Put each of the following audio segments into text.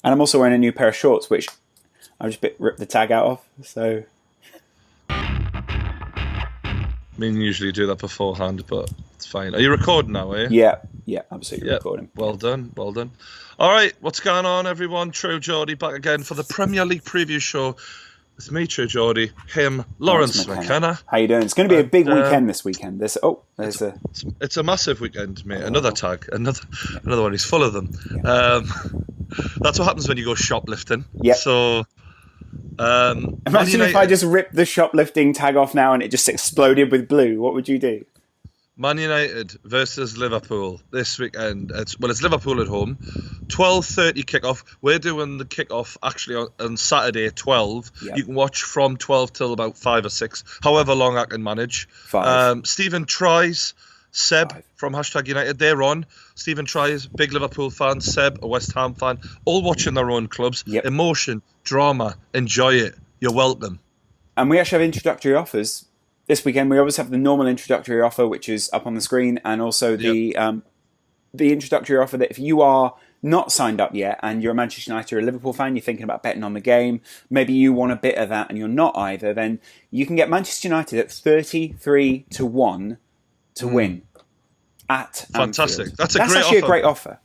And I'm also wearing a new pair of shorts, which I just ripped the tag out of. So, I mean, you usually do that beforehand, but it's fine. Are you recording now, are you? yeah, absolutely recording. Well done. All right, what's going on, everyone? True Geordie back again for the Premier League preview show. It's me, True Geordie, him, Lawrence McKenna. How you doing? It's going to be a big weekend this weekend. It's a massive weekend, mate. Another tag, another one. He's full of them. Yeah. That's what happens when you go shoplifting. Yeah. So, imagine if I just ripped the shoplifting tag off now and it just exploded with blue. What would you do? Man United versus Liverpool this weekend. It's Liverpool at home. 12:30 kickoff. We're doing the kickoff actually on Saturday at 12. Yep. You can watch from 12 till about 5 or 6, however long I can manage. 5. Stephen tries. Seb from #United, they're on. Stephen tries, big Liverpool fan. Seb, a West Ham fan. All watching their own clubs. Yep. Emotion, drama, enjoy it. You're welcome. And we actually have introductory offers. This weekend, we obviously have the normal introductory offer, which is up on the screen, and also the introductory offer that if you are not signed up yet and you're a Manchester United or a Liverpool fan, you're thinking about betting on the game, maybe you want a bit of that and you're not either, then you can get Manchester United at 33 to 1 to win at Fantastic. Anfield. That's actually offer. A great offer.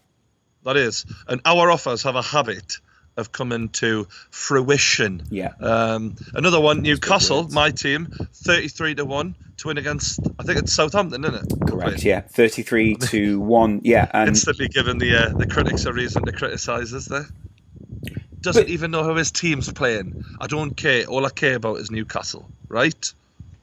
That is. And our offers have a habit of coming to fruition. Yeah. Another one, Newcastle, my team, 33 to 1 to win against, I think it's Southampton, isn't it? Correct, yeah. 33 to 1, yeah. And instantly giving the critics a reason to criticise us there. Doesn't even know who his team's playing. I don't care. All I care about is Newcastle, right?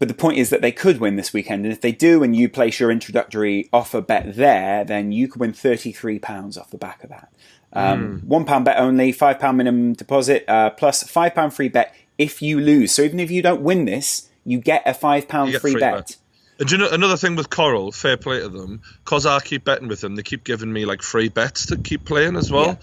But the point is that they could win this weekend, and if they do and you place your introductory offer bet there, then you could win £33 off the back of that. £1 bet only, £5 minimum deposit, plus £5 free bet if you lose. So even if you don't win this, you get a £5 free bet. And do you know another thing with Coral? Fair play to them, because I keep betting with them. They keep giving me like free bets to keep playing as well.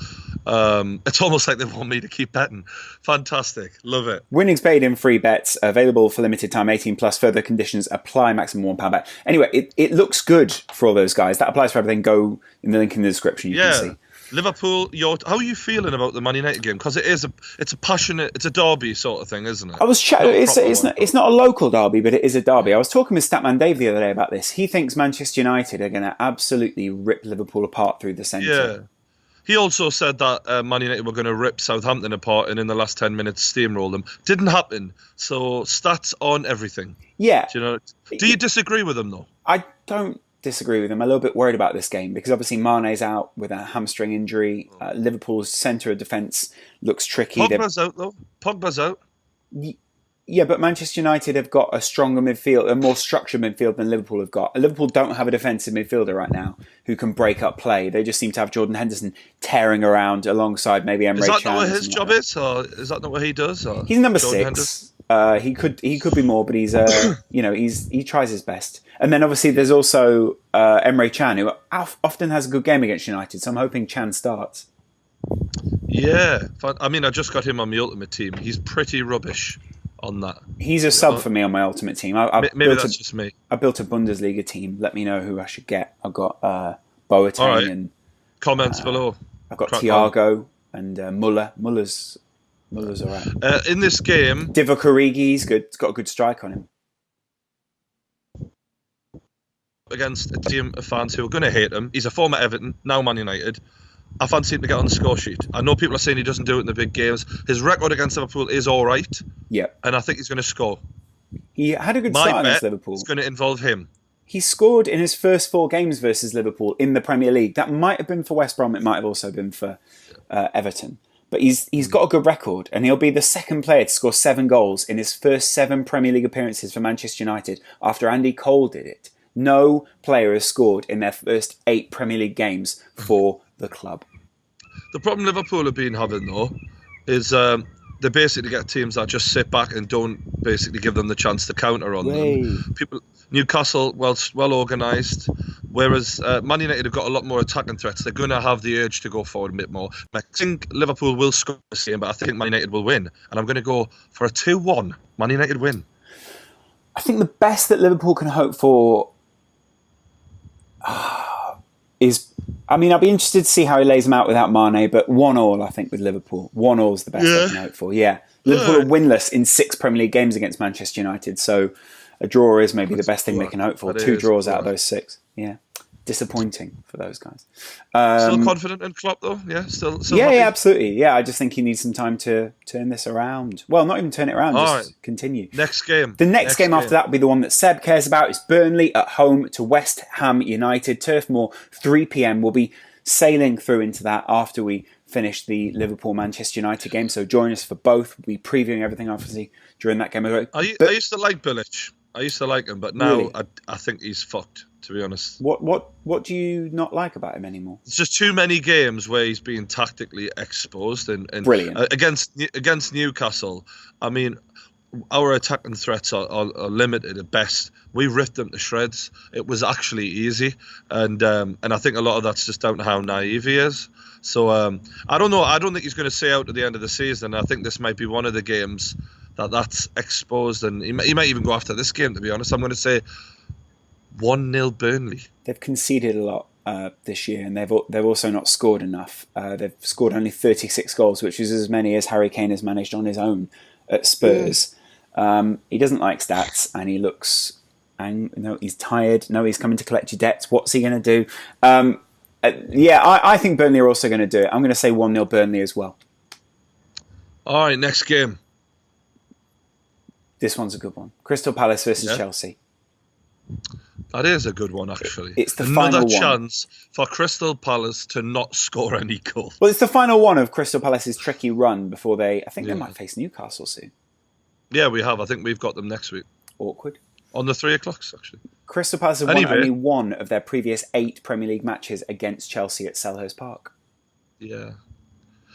Yeah. It's almost like they want me to keep betting. Fantastic, love it. Winnings paid in free bets available for limited time. 18 plus. Further conditions apply. Maximum £1 bet. Anyway, it looks good for all those guys. That applies for everything. Go in the link in the description. You can see. Liverpool, how are you feeling about the Man United game? Because it's a passionate, it's a derby sort of thing, isn't it? I was it's not a local derby, but it is a derby. I was talking with Statman Dave the other day about this. He thinks Manchester United are going to absolutely rip Liverpool apart through the centre. Yeah. He also said that Man United were going to rip Southampton apart and in the last 10 minutes steamroll them. Didn't happen. So stats on everything. Yeah. Do you disagree with them though? I don't disagree with him. I'm a little bit worried about this game because obviously Mane's out with a hamstring injury. Liverpool's centre of defence looks tricky. Pogba's out though. Pogba's out. Yeah, but Manchester United have got a stronger midfield, a more structured midfield than Liverpool have got. Liverpool don't have a defensive midfielder right now who can break up play. They just seem to have Jordan Henderson tearing around alongside maybe Emre Can. Is that not what his job is, or is that not what he does? Or he's number 6. He could be more, but he's he tries his best. And then obviously there's also Emre Can, who often has a good game against United. So I'm hoping Can starts. Yeah, I mean I just got him on my ultimate team. He's pretty rubbish on that. He's a sub for me on my ultimate team. Maybe that's just me. I built a Bundesliga team. Let me know who I should get. I've got Boateng and comments below. I've got Thiago and Muller. Muller's all right. In this game, Divock Origi's good. He's got a good strike on him. Against a team of fans who are going to hate him. He's a former Everton, now Man United. I fancy him to get on the score sheet. I know people are saying he doesn't do it in the big games. His record against Liverpool is all right. Yeah. And I think he's going to score. He had a good start against Liverpool. It's going to involve him. He scored in his first 4 games versus Liverpool in the Premier League. That might have been for West Brom. It might have also been for Everton. But he's got a good record, and he'll be the second player to score 7 goals in his first 7 Premier League appearances for Manchester United after Andy Cole did it. No player has scored in their first 8 Premier League games for the club. The problem Liverpool have been having, though, is they basically get teams that just sit back and don't basically give them the chance to counter on them. Newcastle, well organised, whereas Man United have got a lot more attacking threats. They're going to have the urge to go forward a bit more. I think Liverpool will score this game, but I think Man United will win. And I'm going to go for a 2-1 Man United win. I think the best that Liverpool can hope for is I mean, I'll be interested to see how he lays them out without Mane, but 1-1, I think, with Liverpool. 1-1 is the best I can hope for. Yeah. Liverpool are winless in 6 Premier League games against Manchester United, so a draw is maybe the best thing they can hope for. 2 draws out of those 6. Yeah. Disappointing for those guys. Still confident in Klopp, though? Yeah, still yeah, happy? yeah, absolutely. Yeah, I just think he needs some time to turn this around. Well, not even turn it around, just continue. Next game. The next game after that will be the one that Seb cares about. It's Burnley at home to West Ham United. Turf Moor, 3 p.m. We'll be sailing through into that after we finish the Liverpool-Manchester United game. So join us for both. We'll be previewing everything, obviously, during that game. I used to like Bilic. I used to like him, but now really? I think he's fucked, to be honest. What do you not like about him anymore? It's just too many games where he's being tactically exposed. And brilliant. Against Newcastle, I mean, our attacking threats are limited at best. We ripped them to shreds. It was actually easy. And I think a lot of that's just down to how naive he is. So I don't know. I don't think he's going to stay out at the end of the season. I think this might be one of the games that's exposed, and he might even go after this game, to be honest. I'm going to say 1-0 Burnley. They've conceded a lot this year, and they've also not scored enough. They've scored only 36 goals, which is as many as Harry Kane has managed on his own at Spurs. He doesn't like stats, and he looks... he's tired. No, he's coming to collect your debts. What's he going to do? I think Burnley are also going to do it. I'm going to say 1-0 Burnley as well. All right, next game. This one's a good one. Crystal Palace versus Chelsea. That is a good one, actually. It's the final chance for Crystal Palace to not score any goals. Well, it's the final one of Crystal Palace's tricky run before they might face Newcastle soon. Yeah, we have. I think we've got them next week. Awkward. On the 3 o'clocks, actually. Crystal Palace have won only one of their previous 8 Premier League matches against Chelsea at Selhurst Park. Yeah.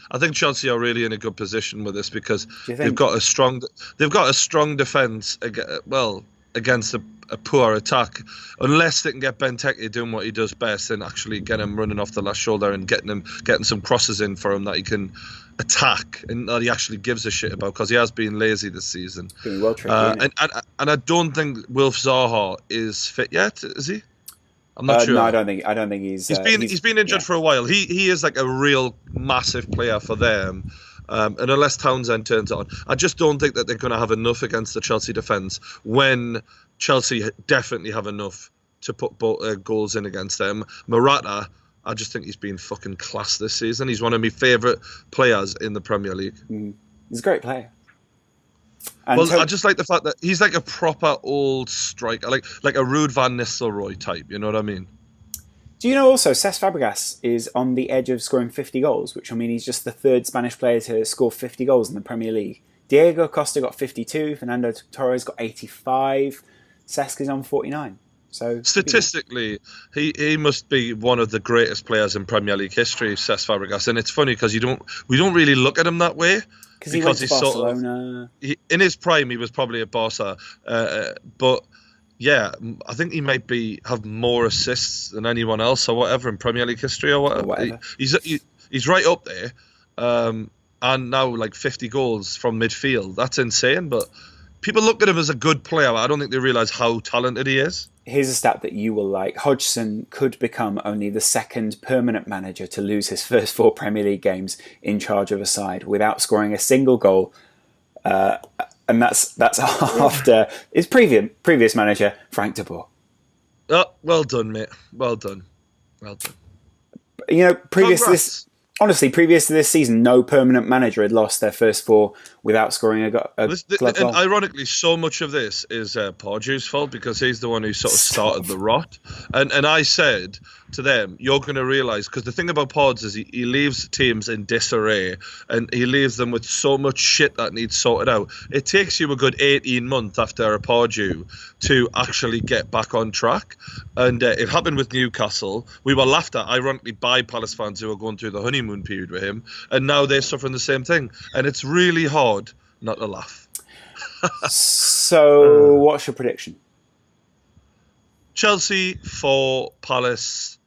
I think Chelsea are really in a good position with this because they've got a strong defence against a poor attack. Unless they can get Benteke doing what he does best and actually get him running off the left shoulder and getting some crosses in for him that he can attack and that he actually gives a shit about, because he has been lazy this season. Being well tricky, and I don't think Wilf Zaha is fit yet, is he? I'm not sure. No, I don't think he's. He's been injured for a while. He is like a real massive player for them. And unless Townsend turns it on, I just don't think that they're going to have enough against the Chelsea defence when Chelsea definitely have enough to put goals in against them. Morata, I just think he's been fucking class this season. He's one of my favourite players in the Premier League. He's a great player. And I just like the fact that he's like a proper old striker, like a Ruud van Nistelrooy type, you know what I mean? Do you know also Cesc Fabregas is on the edge of scoring 50 goals, which I mean he's just the 3rd Spanish player to score 50 goals in the Premier League. Diego Costa got 52, Fernando Torres got 85, Cesc is on 49. So statistically, he must be one of the greatest players in Premier League history, Cesc Fabregas, and it's funny because we don't really look at him that way. Because he went to Barcelona. In his prime, he was probably at Barca, but yeah, I think he might have more assists than anyone else or whatever in Premier League history or whatever. He's right up there, and now like 50 goals from midfield. That's insane. But people look at him as a good player. I don't think they realise how talented he is. Here's a stat that you will like. Hodgson could become only the 2nd permanent manager to lose his first 4 Premier League games in charge of a side without scoring a single goal. And that's after his previous manager, Frank de Boer. Oh, well done, mate. Well done. You know, previous to this season, no permanent manager had lost their first 4 without scoring a club goal. Ironically, so much of this is Pardew's fault because he's the one who sort of started the rot. And I said to them, you're going to realise, because the thing about Pods is he leaves teams in disarray and he leaves them with so much shit that needs sorted out. It takes you a good 18 months after a Pardew to actually get back on track. And it happened with Newcastle. We were laughed at, ironically, by Palace fans who were going through the honeymoon period with him. And now they're suffering the same thing. And it's really hard not to laugh. So, what's your prediction? Chelsea 4, Palace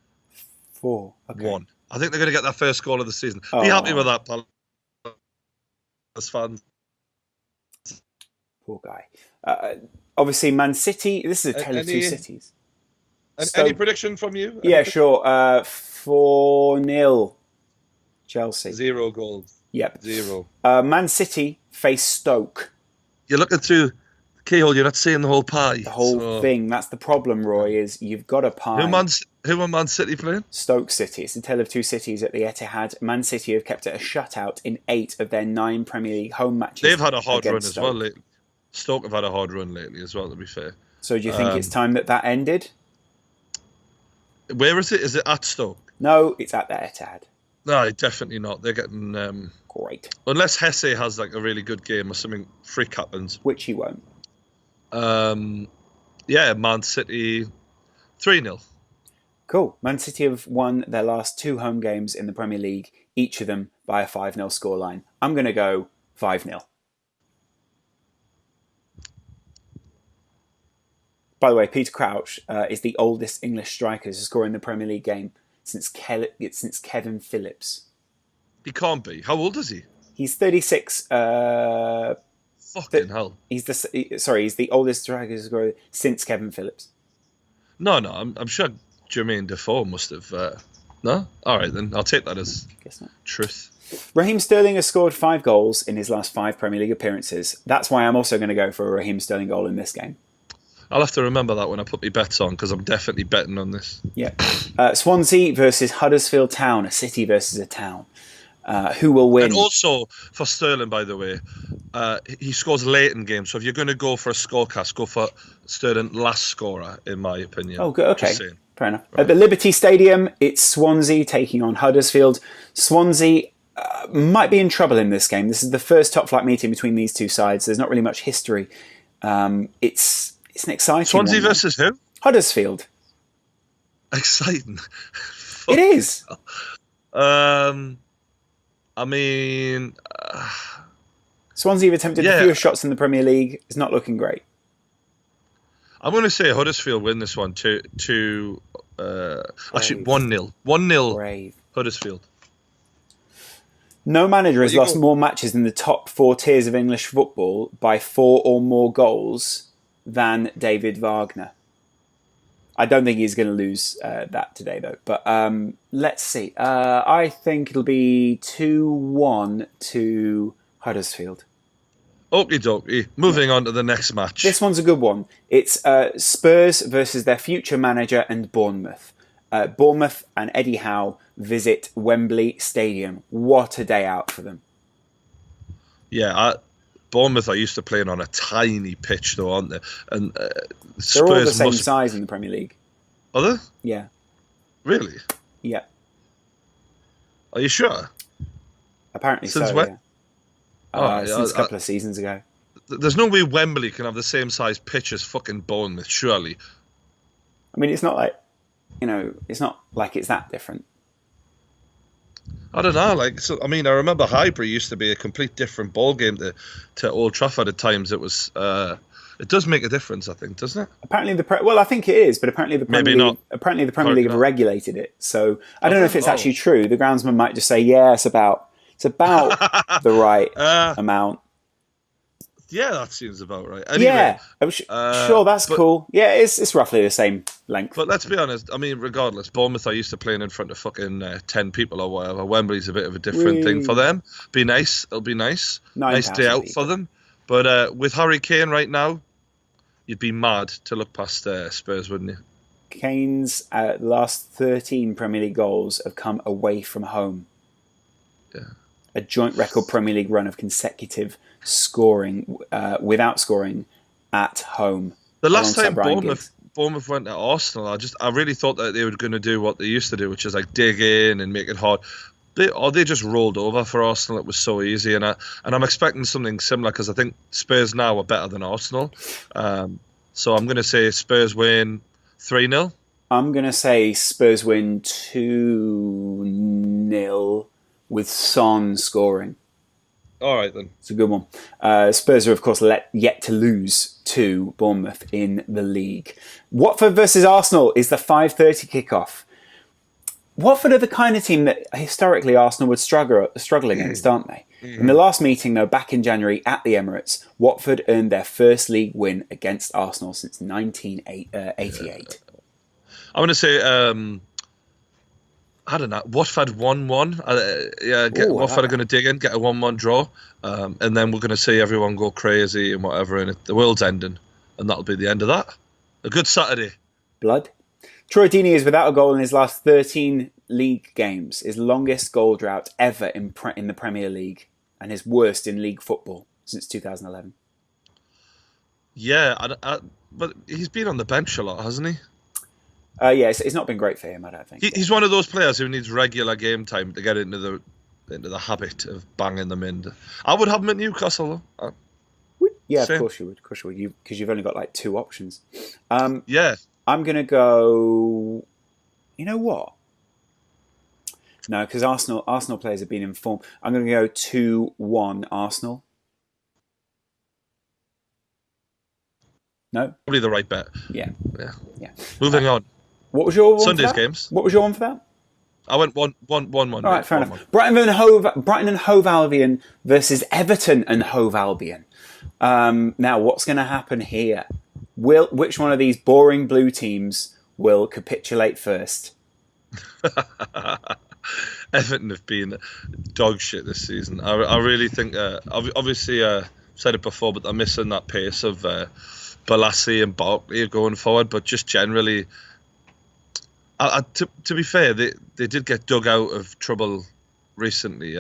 4. Okay. 1. I think they're going to get their first goal of the season. Be happy with that, Palace fans. Poor guy. Obviously, Man City. This is a tale of 2 cities. And any prediction from you? Yeah, sure. 4-0 Chelsea. 0 goals. Yep. 0. Man City face Stoke. You're looking through the keyhole. You're not seeing the whole pie. The whole thing. That's the problem, Roy, is you've got a pie. Who are Man City playing? Stoke City. It's the tale of two cities at the Etihad. Man City have kept it a shutout in 8 of their 9 Premier League home matches. They've had a hard run as well lately. Stoke have had a hard run lately as well, to be fair. So do you think it's time that ended? Where is it? Is it at Stoke? No, it's at the Etihad. No, definitely not. They're getting... Great. Unless Hesse has like a really good game or something freak happens. Which he won't. Yeah, Man City 3-0. Cool. Man City have won their last 2 home games in the Premier League, each of them by a 5-0 scoreline. I'm going to go 5-0. By the way, Peter Crouch is the oldest English striker to score in the Premier League game since Kevin Phillips. He can't be. How old is he? He's 36. Fucking hell. He's the oldest striker to score since Kevin Phillips. No, I'm sure Jermaine Defoe must have... No? All right, then. I'll take that as truth. Raheem Sterling has scored 5 goals in his last 5 Premier League appearances. That's why I'm also going to go for a Raheem Sterling goal in this game. I'll have to remember that when I put my bets on, because I'm definitely betting on this. Yeah. Swansea versus Huddersfield Town, a city versus a town. Who will win? And also, for Sterling, by the way, he scores late in games. So if you're going to go for a scorecast, go for Sterling last scorer, in my opinion. Oh, good. Okay. Fair enough. Right. At the Liberty Stadium, it's Swansea taking on Huddersfield. Swansea might be in trouble in this game. This is the first top-flight meeting between these two sides. There's not really much history. It's an exciting Swansea one, versus who? Huddersfield. Exciting. It is. I mean... Swansea have attempted the fewest shots in the Premier League. It's not looking great. I'm going to say Huddersfield win this one actually 1-0. 1-0 Huddersfield. No manager has lost more matches in the top 4 tiers of English football by 4 or more goals than David Wagner. I don't think he's going to lose that today, though. But let's see. I think it'll be 2-1 to Huddersfield. Okie dokie. Moving on to the next match. This one's a good one. It's Spurs versus their future manager and Bournemouth. Bournemouth and Eddie Howe visit Wembley Stadium. What a day out for them. Yeah, Bournemouth are used to playing on a tiny pitch, though, aren't they? And Spurs they're all the same size in the Premier League. Are they? Yeah. Really? Yeah. Are you sure? Apparently Since so, when? Since a couple of seasons ago. There's no way Wembley can have the same size pitch as fucking Bournemouth, surely. I mean, it's not like, it's not like it's that different. I don't know. I remember Highbury used to be a complete different ball game to Old Trafford at times. It was. It does make a difference, I think, doesn't it? Apparently, I think it is, but apparantly the Premier League, apparently the Premier League have regulated it. So I don't know if it's actually true. The groundsman might just say, "Yeah, it's about the right amount." Yeah, that seems about right. Anyway, yeah, I'm sure that's cool. Yeah, it's roughly the same length. But let's be honest. I mean, regardless, Bournemouth are used to playing in front of fucking 10 people or whatever. Wembley's a bit of a different thing for them. Be nice. It'll be nice. Nice day out for them. But with Harry Kane right now, you'd be mad to look past Spurs, wouldn't you? Kane's last 13 Premier League goals have come away from home. Yeah. A joint record Premier League run of consecutive scoring without scoring at home. The last time Bournemouth went to Arsenal, I really thought that they were going to do what they used to do, which is like dig in and make it hard. They just rolled over for Arsenal. It was so easy, and I'm expecting something similar because I think Spurs now are better than Arsenal. So I'm going to say Spurs win 3-0. I'm going to say Spurs win 2-0 with Son scoring. All right, then. It's a good one. Spurs are, of course, yet to lose to Bournemouth in the league. Watford versus Arsenal is the 5:30 kickoff. Watford are the kind of team that historically Arsenal would struggle against, aren't they? In the last meeting, though, back in January at the Emirates, Watford earned their first league win against Arsenal since 1988. I'm going to say, I don't know, Watford 1-1. Watford are going to dig in, get a 1-1 draw, and then we're going to see everyone go crazy and whatever, and the world's ending, and that'll be the end of that. A good Saturday. Blood. Troy Deeney is without a goal in his last 13 league games, his longest goal drought ever in the Premier League, and his worst in league football since 2011. Yeah, but he's been on the bench a lot, hasn't he? Yeah, it's not been great for him, I don't think. He's one of those players who needs regular game time to get into the habit of banging them in. I would have him at Newcastle, though. Yeah, of course you would. Because you've only got like 2 options. Yeah. I'm going to go... You know what? No, because Arsenal players have been in form. I'm going to go 2-1 Arsenal. No? Probably the right bet. Yeah. Moving on. What was your one Sunday's for that? games. What was your one for that? I went 1-1. All right, fair enough. Brighton and Hove Albion versus Everton and Hove Albion. Now, what's going to happen here? Which one of these boring blue teams will capitulate first? Everton have been dog shit this season. I really think, obviously, said it before, but they're missing that pace of Balassi and Barkley going forward. But just generally, to be fair, they did get dug out of trouble recently.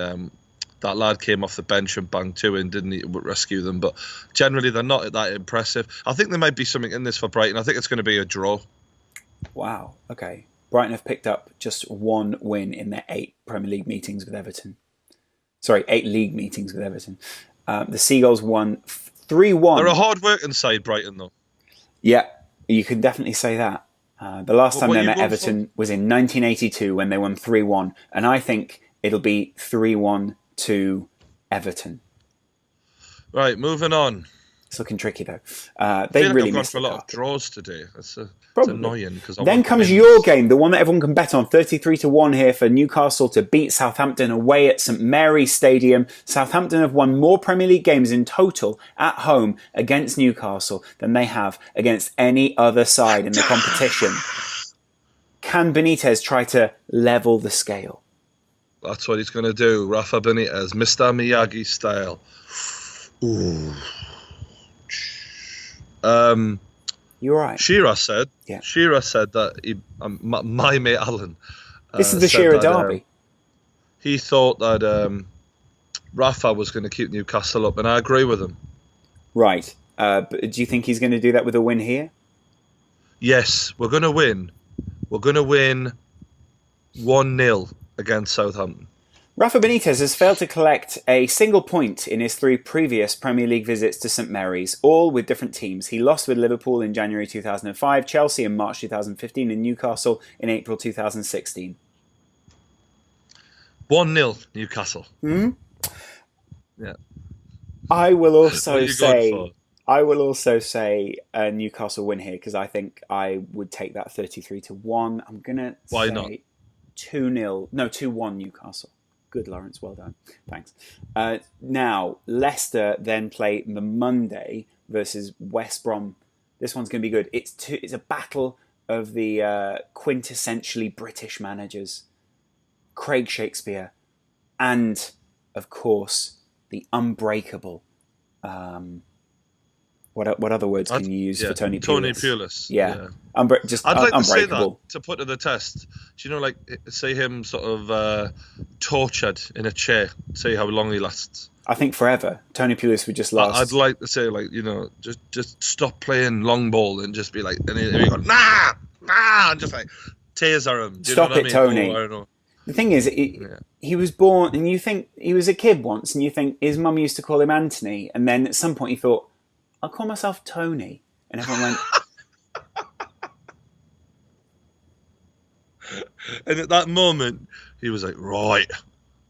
That lad came off the bench and banged 2 in, didn't he, to rescue them? But generally, they're not that impressive. I think there might be something in this for Brighton. I think it's going to be a draw. Wow. Okay. Brighton have picked up just 1 win in their 8 Premier League meetings with Everton. Sorry, 8 league meetings with Everton. The Seagulls won 3-1. They're a hard-working side, Brighton, though. Yeah, you can definitely say that. The last time they met Everton was in 1982 when they won 3-1. And I think it'll be 3-1 to Everton. Right, moving on. It's looking tricky, though. They really gone for a lot of draws today. It's annoying. Then comes your game, the one that everyone can bet on. 33-1 here for Newcastle to beat Southampton away at St Mary's Stadium. Southampton have won more Premier League games in total at home against Newcastle than they have against any other side in the competition. Can Benitez try to level the scale? That's what he's going to do. Rafa Benitez, Mr. Miyagi style. Ooh. You're right. Shearer said that my mate Alan. This is the Shearer derby. He thought that Rafa was going to keep Newcastle up, and I agree with him. Right. But do you think he's going to do that with a win here? Yes, we're going to win. We're going to win 1-0 against Southampton. Rafa Benitez has failed to collect a single point in his 3 previous Premier League visits to St Mary's, all with different teams. He lost with Liverpool in January 2005, Chelsea in March 2015, and Newcastle in April 2016. 1-0 Newcastle. Hmm? Yeah. I will also say a Newcastle win here because I think I would take that 33-1. I'm gonna say 2-0. No, 2-1 Newcastle. Good, Lawrence. Well done. Thanks. Now, Leicester then play the Monday versus West Brom. This one's going to be good. It's a battle of the quintessentially British managers. Craig Shakespeare and, of course, the unbreakable... What other words can you use for Tony Pulis? Tony Pulis. Yeah. I'd like to say unbreakable. that to put to the test. Do you know, like, say him sort of tortured in a chair, see how long he lasts? I think forever. Tony Pulis would just last. I'd like to say, like, you know, just stop playing long ball and just be like, and he go, nah, and just like taser him. Do you Stop know what it, I mean? Tony. I don't know. The thing is, he was born, and you think he was a kid once, and you think his mum used to call him Anthony, and then at some point he thought, I'll call myself Tony. And everyone went... And at that moment, he was like, right,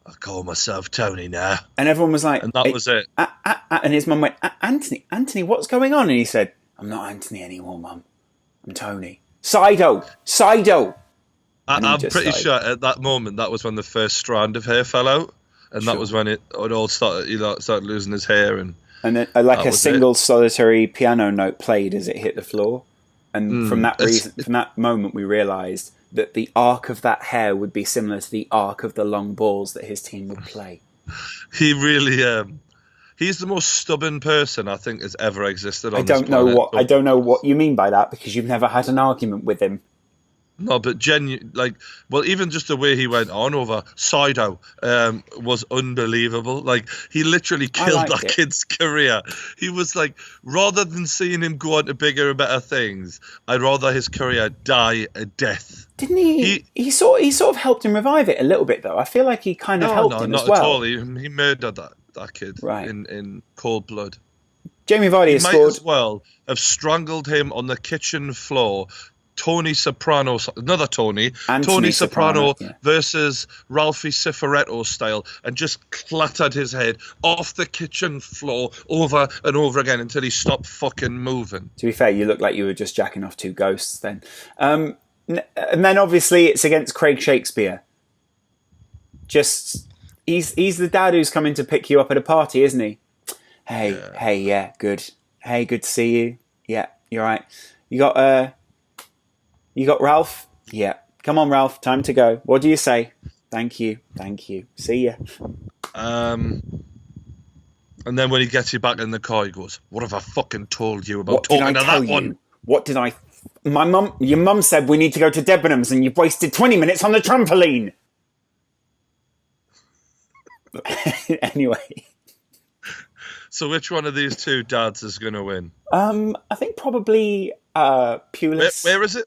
I call myself Tony now. And everyone was like... And that was it. And his mum went, Anthony, what's going on? And he said, I'm not Anthony anymore, Mum. I'm Tony. Sido! I'm pretty sure at that moment, that was when the first strand of hair fell out. And that was when it all started, started losing his hair. And then, like a single solitary piano note played as it hit the floor. And from that moment, we realised that the arc of that hair would be similar to the arc of the long balls that his team would play. He really, he's the most stubborn person I think has ever existed on this planet. I don't know what you mean by that, because you've never had an argument with him. No, but even just the way he went on over Sido was unbelievable. Like, he literally killed that kid's career. He was like, rather than seeing him go on to bigger and better things, I'd rather his career die a death. Didn't he? He sort of helped him revive it a little bit, though. I feel like he kind of helped him as well. No, not at all. He murdered that kid in cold blood. Jamie Vardy has scored. Might as well have strangled him on the kitchen floor. Tony Soprano, another Tony Soprano versus Ralphie Cifaretto style, and just clattered his head off the kitchen floor over and over again until he stopped fucking moving. To be fair, you look like you were just jacking off two ghosts then. And then obviously it's against Craig Shakespeare. He's the dad who's coming to pick you up at a party, isn't he? Hey, good. Hey, good to see you. Yeah, you're right. You got Ralph? Yeah. Come on, Ralph. Time to go. What do you say? Thank you. See ya. And then when he gets you back in the car, he goes, "What have I fucking told you about talking to that one? What did I... Your mum said we need to go to Debenhams and you've wasted 20 minutes on the trampoline." Anyway. So which one of these two dads is going to win? I think probably Pulis. Where is it?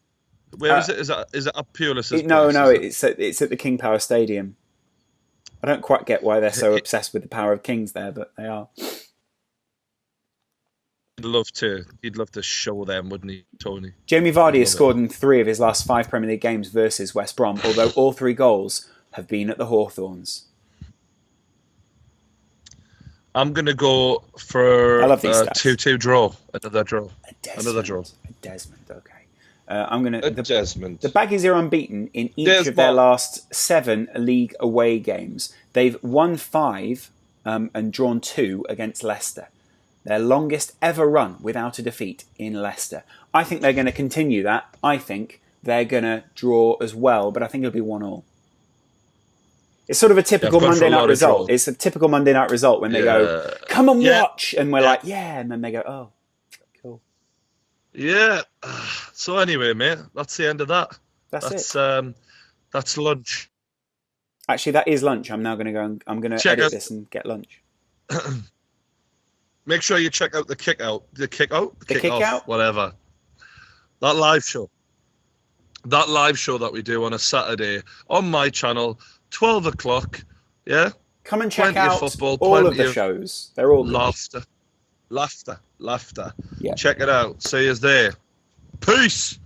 Where is it? Is it up Pulis's No, place? it's at the King Power Stadium. I don't quite get why they're so obsessed with the power of kings there, but they are. He'd love to show them, wouldn't he, Tony? Jamie Vardy has scored in 3 of his last 5 Premier League games versus West Brom, although all 3 goals have been at the Hawthorns. I'm going to go for a 2-2 draw. Another draw. Another draw. A Desmond, okay. Desmond. The Baggies are unbeaten in each of their last 7 league away games. They've won 5 and drawn 2 against Leicester. Their longest ever run without a defeat in Leicester. I think they're going to continue that. I think they're going to draw as well, but I think it'll be 1-1. It's sort of a typical Monday night result. It's a typical Monday night result when they go, "Come and watch," and we're like, "Yeah," and then they go, "Oh, cool." Yeah. So anyway, mate, that's the end of that. That's it. That's lunch. Actually, that is lunch. I'm now going to go. I'm going to edit this and get lunch. Make sure you check out the kick out, whatever. That live show that we do on a Saturday on my channel. 12 o'clock, yeah? Come and check out football, all of the shows. They're all laughter. Yeah. Check it out. See us there. Peace!